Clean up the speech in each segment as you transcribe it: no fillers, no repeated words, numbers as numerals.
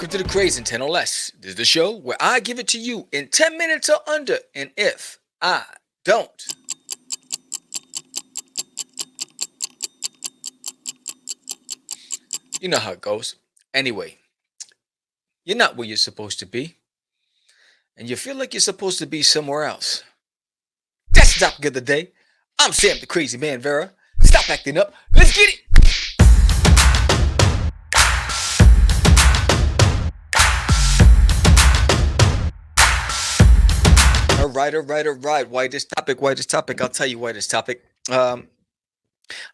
Welcome to the Craze in 10 or less. This is the show where I give it to you in 10 minutes or under. And if I don't, you know how it goes. Anyway, you're not where you're supposed to be, and you feel like you're supposed to be somewhere else. That's the topic of the day. I'm Sam the Crazy Man Vera. Stop acting up. Let's get it. All right. Why this topic? Why this topic? I'll tell you why this topic. Um,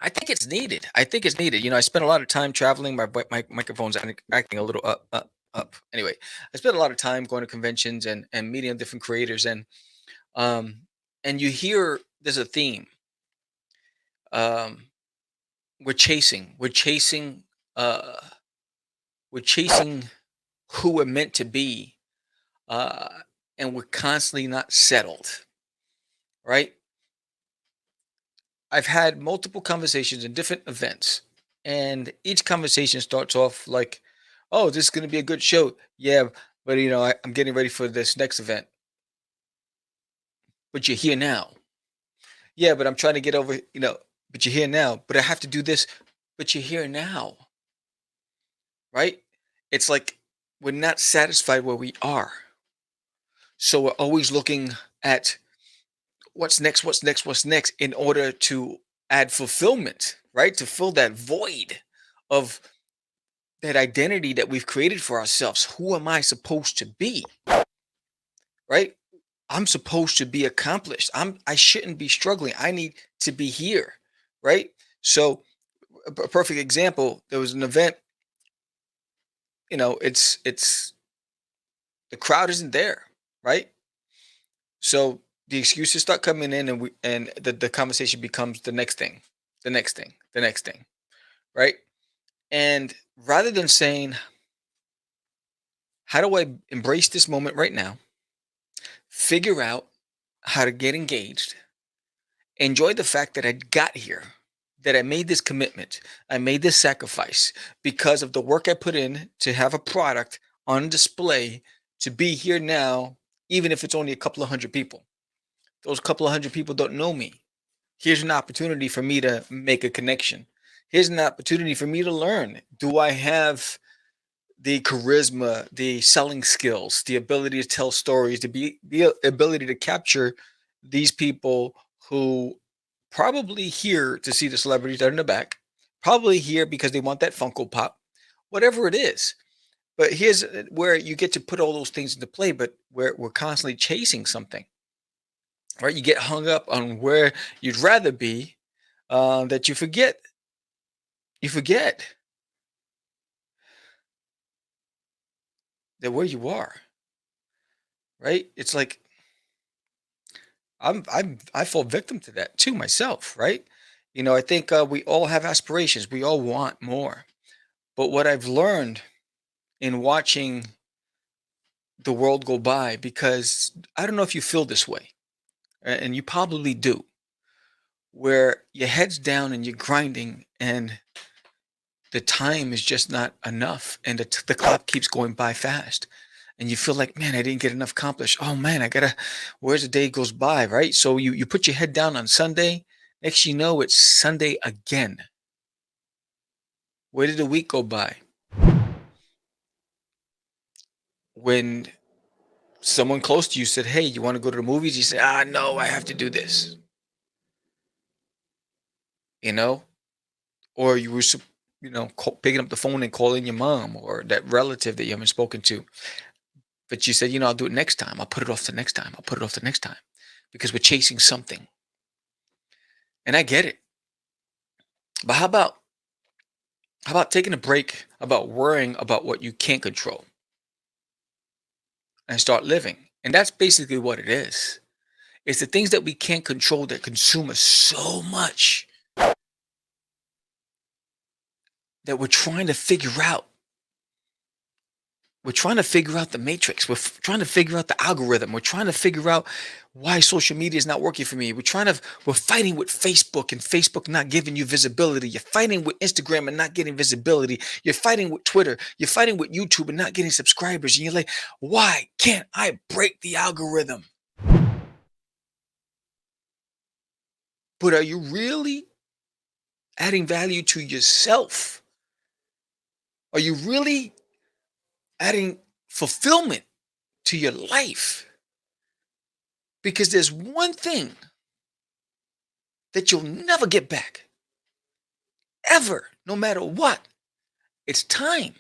I think it's needed. I think it's needed. I spent a lot of time traveling. My microphone's acting a little up. Anyway, I spent a lot of time going to conventions and meeting different creators um and you hear there's a theme. Um, we're chasing uh we're chasing who we're meant to be, uh, and we're constantly not settled. Right? I've had multiple conversations in different events, and each conversation starts off like, "Oh, this is going to be a good show." Yeah, but I'm getting ready for this next event. But you're here now. Yeah, but I'm trying to get over. But you're here now. But I have to do this. But you're here now, right? It's like we're not satisfied where we are, so we're always looking at what's next, what's next, in order to add fulfillment, right? To fill that void of that identity that we've created for ourselves. Who am I supposed to be? Right? I'm supposed to be accomplished. I shouldn't be struggling. I need to be here. Right? So a perfect example, there was an event, it's the crowd isn't there, right? So the excuses start coming in, and the conversation becomes the next thing, the next thing, the next thing, right? And rather than saying, how do I embrace this moment right now? Figure out how to get engaged, enjoy the fact that I got here, that I made this commitment, I made this sacrifice because of the work I put in to have a product on display, to be here now, even if it's only a couple of hundred people. Those couple of hundred people don't know me. Here's an opportunity for me to make a connection. Here's an opportunity for me to learn. Do I have the charisma, the selling skills, the ability to tell stories, the ability to capture these people who probably here to see the celebrities that are in the back, probably here because they want that Funko Pop, whatever it is. But here's where you get to put all those things into play, but we're constantly chasing something, right? You get hung up on where you'd rather be, that you forget that where you are, right? It's like I fall victim to that too myself, right? I think we all have aspirations. We all want more. But what I've learned in watching the world go by, because I don't know if you feel this way, and you probably do, where your head's down and you're grinding, and the time is just not enough, and the clock keeps going by fast, and you feel like, man, I didn't get enough accomplished. Oh man, I gotta. Where's the day goes by, right? So you put your head down on Sunday. Next, you know, it's Sunday again. Where did the week go by? When someone close to you said, "Hey, you want to go to the movies?" You say, "Ah, no, I have to do this." You know, or you were, picking up the phone and calling your mom or that relative that you haven't spoken to, but you said, "I'll do it next time. I'll put it off to next time. I'll put it off to next time," because we're chasing something. And I get it. But how about taking a break about worrying about what you can't control and start living? And that's basically what it is. It's the things that we can't control that consume us so much that we're trying to figure out We're trying to figure out the matrix. Trying to figure out the algorithm. We're trying to figure out why social media is not working for me. We're fighting with Facebook and Facebook not giving you visibility. You're fighting with Instagram and not getting visibility. You're fighting with Twitter. You're fighting with YouTube and not getting subscribers. And you're like, why can't I break the algorithm? But are you really adding value to yourself? Are you really adding fulfillment to your life? Because there's one thing that you'll never get back, ever, no matter what. It's time.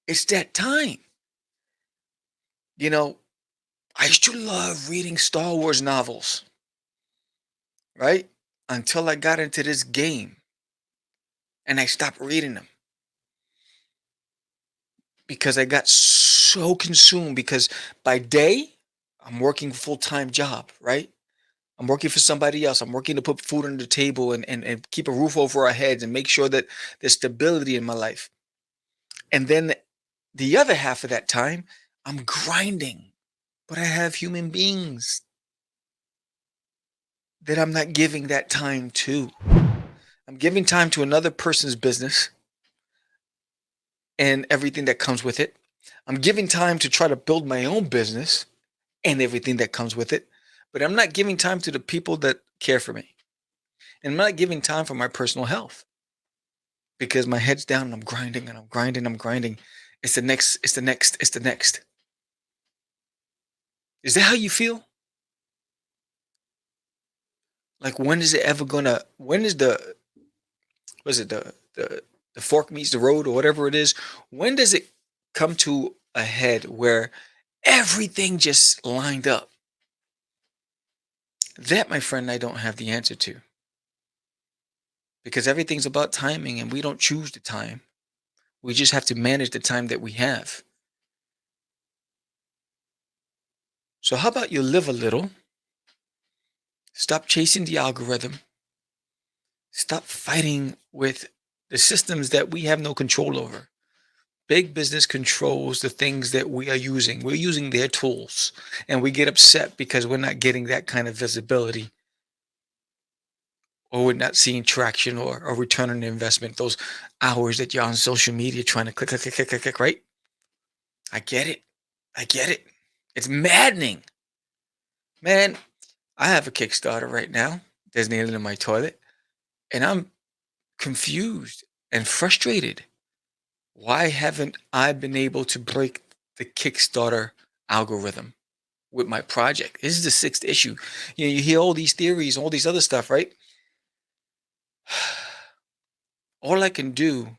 It's that time. You know, I used to love reading Star Wars novels, right? Until I got into this game and I stopped reading them because I got so consumed. Because by day, I'm working full-time job, right? I'm working for somebody else. I'm working to put food on the table and keep a roof over our heads and make sure that there's stability in my life. And then the other half of that time, I'm grinding. But I have human beings that I'm not giving that time to. I'm giving time to another person's business and everything that comes with it. I'm giving time to try to build my own business and everything that comes with it. But I'm not giving time to the people that care for me. And I'm not giving time for my personal health because my head's down and I'm grinding and I'm grinding, I'm grinding. It's the next, it's the next, it's the next. Is that how you feel? Like when is it ever gonna when is the was it the fork meets the road or whatever it is? When does it come to a head where everything just lined up? That, my friend, I don't have the answer to because everything's about timing and we don't choose the time. We just have to manage the time that we have. So, how about you live a little, stop chasing the algorithm, stop fighting with the systems that we have no control over. Big business controls the things that we are using. We're using their tools and we get upset because we're not getting that kind of visibility or we're not seeing traction or return on investment. Those hours that you're on social media trying to click, click, click, click, click, click, right? I get it. I get it. It's maddening. Man, I have a Kickstarter right now. There's nailing in my toilet and I'm confused and frustrated. Why haven't I been able to break the Kickstarter algorithm with my project? This is the sixth issue. You hear all these theories, all these other stuff, right? All I can do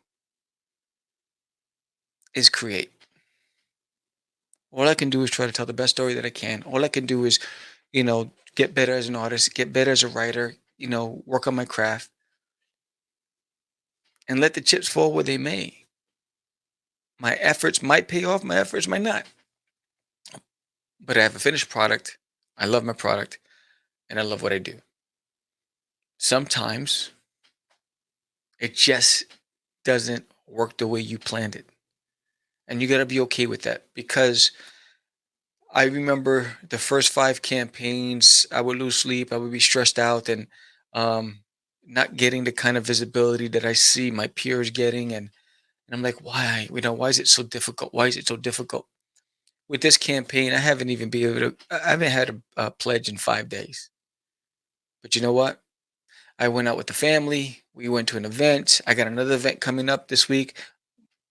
is create. All I can do is try to tell the best story that I can. All I can do is, get better as an artist, get better as a writer, work on my craft and let the chips fall where they may. My efforts might pay off, my efforts might not. But I have a finished product. I love my product and I love what I do. Sometimes it just doesn't work the way you planned it. And you got to be okay with that because I remember the first five campaigns, I would lose sleep, I would be stressed out and um, not getting the kind of visibility that I see my peers getting. And I'm like, why? Why is it so difficult? Why is it so difficult? With this campaign, I haven't even been able to, I haven't had a pledge in 5 days. But you know what? I went out with the family. We went to an event. I got another event coming up this week.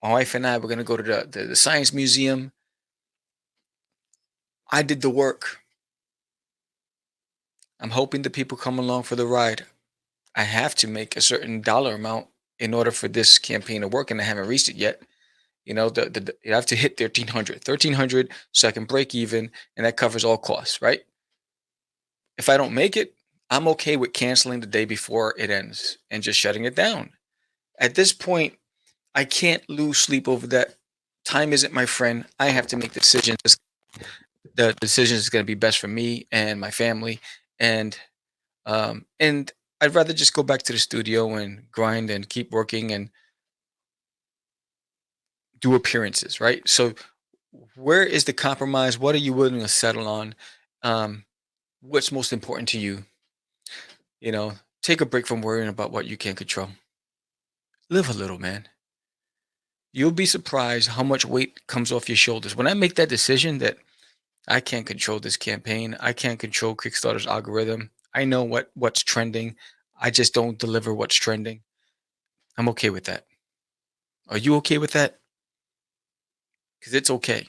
My wife and I were going to go to the science museum. I did the work. I'm hoping the people come along for the ride. I have to make a certain dollar amount in order for this campaign to work, and I haven't reached it yet. You have to hit 1300 so I can break even, and that covers all costs, right? If I don't make it, I'm okay with canceling the day before it ends and just shutting it down. At this point, I can't lose sleep over that. Time isn't my friend. I have to make decisions. The decision is going to be best for me and my family, and I'd rather just go back to the studio and grind and keep working and do appearances, right? So where is the compromise? What are you willing to settle on? Um, what's most important to you? You know, take a break from worrying about what you can't control. Live a little, man. You'll be surprised how much weight comes off your shoulders. When I make that decision that I can't control this campaign, I can't control Kickstarter's algorithm. I know what's trending. I just don't deliver what's trending. I'm okay with that. Are you okay with that? Because it's okay.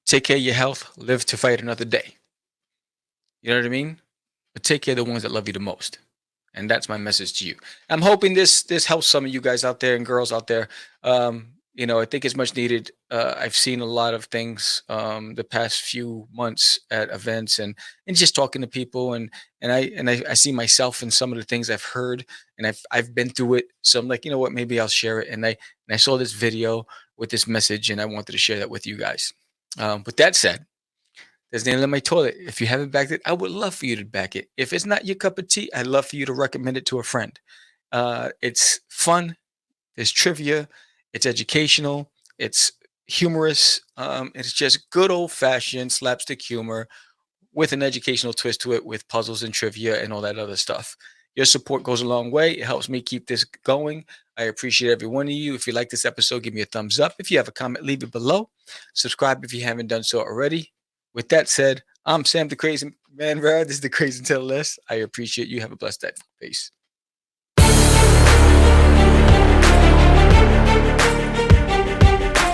Take care of your health. Live to fight another day. You know what I mean? But take care of the ones that love you the most. And that's my message to you. I'm hoping this helps some of you guys out there and girls out there. I think it's much needed. I've seen a lot of things the past few months at events and just talking to people and I see myself in some of the things I've heard and I've been through it. So I'm like, you know what, maybe I'll share it. And I saw this video with this message and I wanted to share that with you guys. With that said, there's nail in my toilet. If you haven't backed it, I would love for you to back it. If it's not your cup of tea, I'd love for you to recommend it to a friend. It's fun. There's trivia. It's educational. It's humorous. It's just good old fashioned slapstick humor with an educational twist to it with puzzles and trivia and all that other stuff. Your support goes a long way. It helps me keep this going. I appreciate every one of you. If you like this episode, give me a thumbs up. If you have a comment, leave it below. Subscribe if you haven't done so already. With that said, I'm Sam the Crazy Man. This is the Crazy Tell List. I appreciate you. Have a blessed day. Peace.